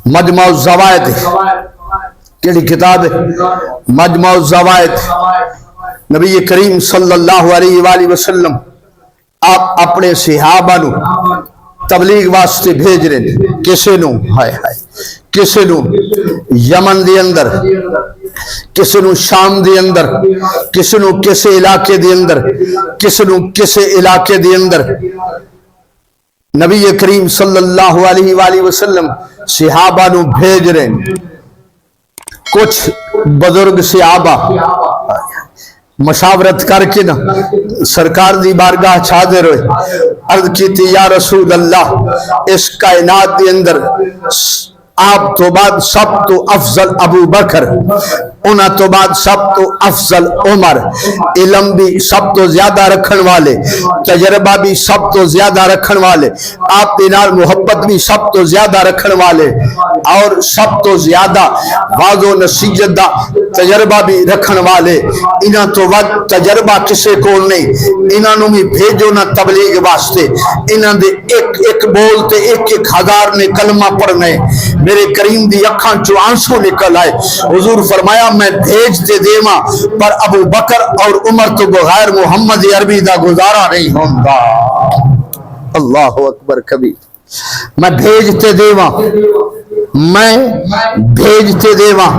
مجمع الزوائد کیڑی کتاب ہے؟ مجمع الزوائد۔ نبی کریم صلی اللہ علیہ وآلہ وسلم آپ اپنے صحابہ نو تبلیغ واسطے بھیج رہے ہیں۔ کسے نو ہائے ہائے کسے نو یمن دے اندر، کسے نو شام دے اندر، کسے نو کسے علاقے دے اندر، کسے نو کسے علاقے دے اندر۔ نبی کریم صلی اللہ علیہ وآلہ وسلم صحابہ نو بھیج رہے ہیں۔ کچھ بزرگ صحابہ مشاورت کر کے نا سرکار دی بارگاہ حاضر ہوئے، عرض کی تھی یا رسول اللہ اس کائنات دے اندر آپ تو بعد سب تو افضل ابو بکر، انہاں تو بعد سب تو افضل عمر، علم بھی سب تو زیادہ رکھن والے، تجربہ بھی سب تو زیادہ رکھن والے، آپ دینار محبت بھی سب تو زیادہ رکھن والے، اور سب تو زیادہ واض و نصیحت دا تجربہ بھی رکھن والے۔ انہاں تو وقت تجربہ کسے کو نہیں، انہاں نو بھی بھیجو نہ تبلیغ واسطے، انہاں دے ایک ایک بولتے ایک ایک ہزار نے کلمہ پڑھنے۔ میرے کریم دی اکھاں چو آنسو نکل آئے۔ حضور فرمایا میں بھیجتے دیواں پر ابو بکر اور عمر تو بغیر محمد عربی دا گزارا نہیں ہوندا۔ اللہ اکبر کبیر۔ میں بھیجتے دیواں، میں بھیجتے دیواں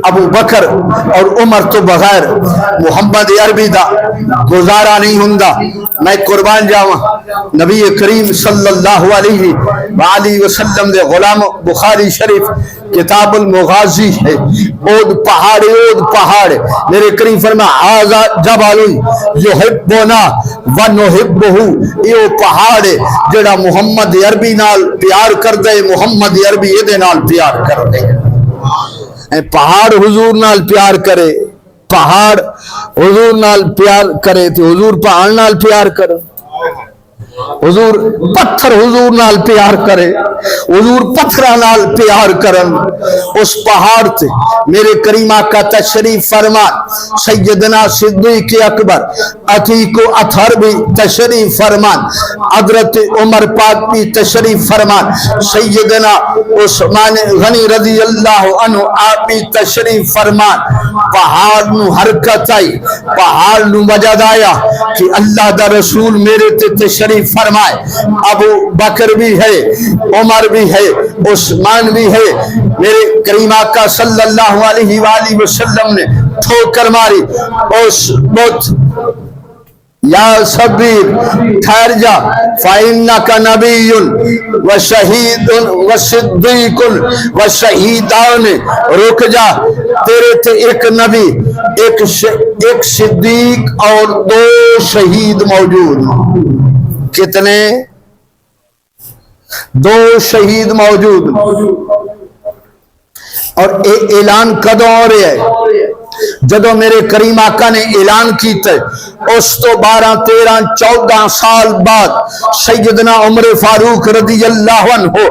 ابو بکر اور عمر تو بغیر محمد عربی دا گزارا نہیں ہوندا۔ میں قربان جاواں نبی کریم صلی اللہ علیہ وآلہ وسلم دے غلام بخاری شریف کتاب المغازی ہے، اود پہاڑ میرے کریم فرمایا ھذا جبل یحبنا ونحبہ، یہ پہاڑ جڑا محمد عربی نال پیار کر دے، محمد عربی یہ نال پیار کر دے۔ پہاڑ حضور نال پیار کرے، پہاڑ حضور نال پیار کرے تو حضور پہاڑ نال پیار کرے، حضور پتھر حضور نال پیار کرے، حضور پتھرہ نال پیار کرن۔ اس پہاڑ تے میرے کریم آقا تشریف فرمان، سیدنا صدیق اکبر عتیق و اطہر بھی تشریف فرمان، حضرت عمر پاک بھی تشریف فرمان، سیدنا عثمان غنی رضی اللہ عنہ آپ بھی تشریف فرمان۔ پہاڑ نو حرکت آئی، پہاڑ نو وجد آیا کہ اللہ دا رسول میرے تے تشریف فرمائے۔ ابو بکر بھی ہے، عمر بھی ہے، عثمان بھی ہے۔ میرے کریم آقا صلی اللہ علیہ وآلہ وسلم نے ٹھوکر ماری، اس بت یا صبیر ٹھہر جا، فَإِنَّكَ نَبِيٌّ وَشَهِيدٌ وَصِدِّيقٌ وَشَهِيدَانِ، رک جا، تیرے تے ایک نبی، ایک صدیق اور دو شہید موجود۔ کتنے؟ دو شہید موجود۔ اور اعلان کدوں ہو رہے ہے؟ جدو میرے کریم آقا نے اعلان کیتا ہے، اس تو 12 13 14 سال بعد سیدنا عمر فاروق رضی اللہ عنہ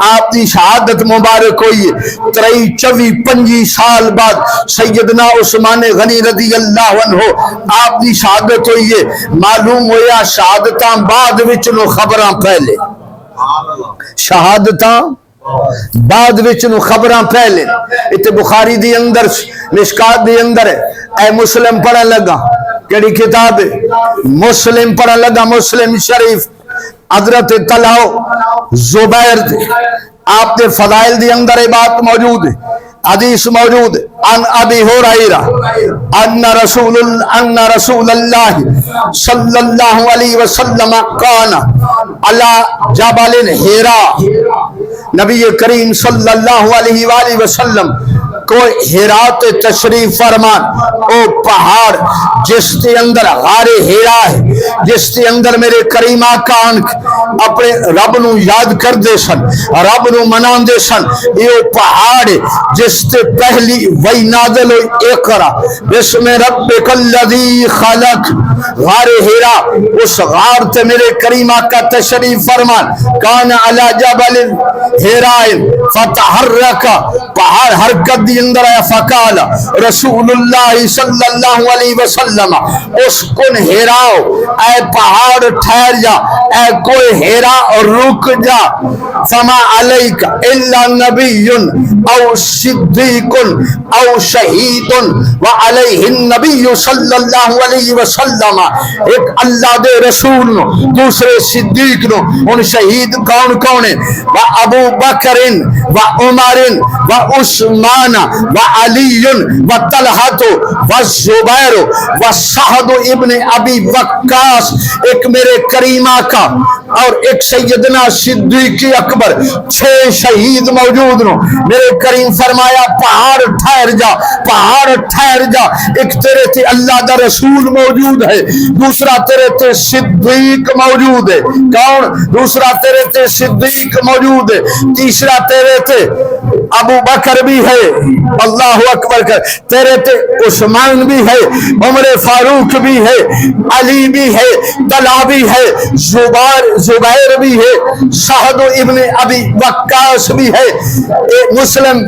آپ دی شہادت مبارک ہوئی ہے۔ 23 24 25 سال بعد سیدنا عثمان غنی رضی اللہ عنہ آپ دی شہادت ہوئی ہے۔ معلوم ہویا شہادتاں بعد وچ نو خبراں پہلے، شہادتاں بعد وچ نو خبراں پہلے۔ اتنے بخاری دی اندر مشکات دی اندر ہے، اے مسلم پڑھن لگا، کیڑی کتاب ہے؟ مسلم پڑھن لگا، مسلم شریف، حضرت طلحہ زبیر آپ کے فضائل دی اندر بات موجود ہے، حدیث موجود ہے۔ ان ابی ہریرہ ان رسول اللہ صلی اللہ علیہ وسلم کان علی جبل حراء، نبی کریم صلی اللہ علیہ وآلہ وسلم کو حراء تشریف فرمان، او پہاڑ جس کے اندر غار حراء ہے، جس کے اندر میرے کریم آقا اپنے رب نو یاد کر دے سن، رب نو منان دے سن۔ یہ پہاڑ جس سے پہلی وہی نازل ہوئی اقرا بسم ربک الذی خلق، غار حراء، اس غار تے میرے کریم آقا تشریف فرمان، کان علی جبل حراء فتحرک، پہاڑ حرکت دی اندر آیا، فقال رسول اللہ صلی اللہ علیہ وسلم اسکن حراء، اے پہاڑ ٹھہر جا، اے کوئی ہیرا اور رک جا، فما علیک الا نبی او صدیق او شہید وعلیہ النبی صلی اللہ علیہ وسلم، ایک اللہ دے رسول نو، دوسرے صدیق نو، ان شہید کون کون ہیں؟ و ابو بکر و عمر و عثمان و علی و طلحہ و زبیر و سعد ابن ابی وقاص، ایک میرے کریم آقا اور ایک سیدنا صدیق اکبر، 6 شہید موجود نو۔ میرے کریم فرمایا پہاڑ ٹھہر جا، پہاڑ ٹھہر جا، ایک تیرے تے اللہ دا رسول موجود ہے، دوسرا تیرے تے صدیق موجود ہے۔ کون؟ دوسرا تیرے تے صدیق موجود ہے، تیسرا تیرے تے ابو بکر بھی ہے، اللہ اکبر کر، تیرے تے عثمان بھی ہے، عمر فاروق بھی ہے، علی بھی ہے، طلحہ بھی ہے، زبیر بھی ہے، سعد ابن ابی وقاص بھی ہے۔ مسلم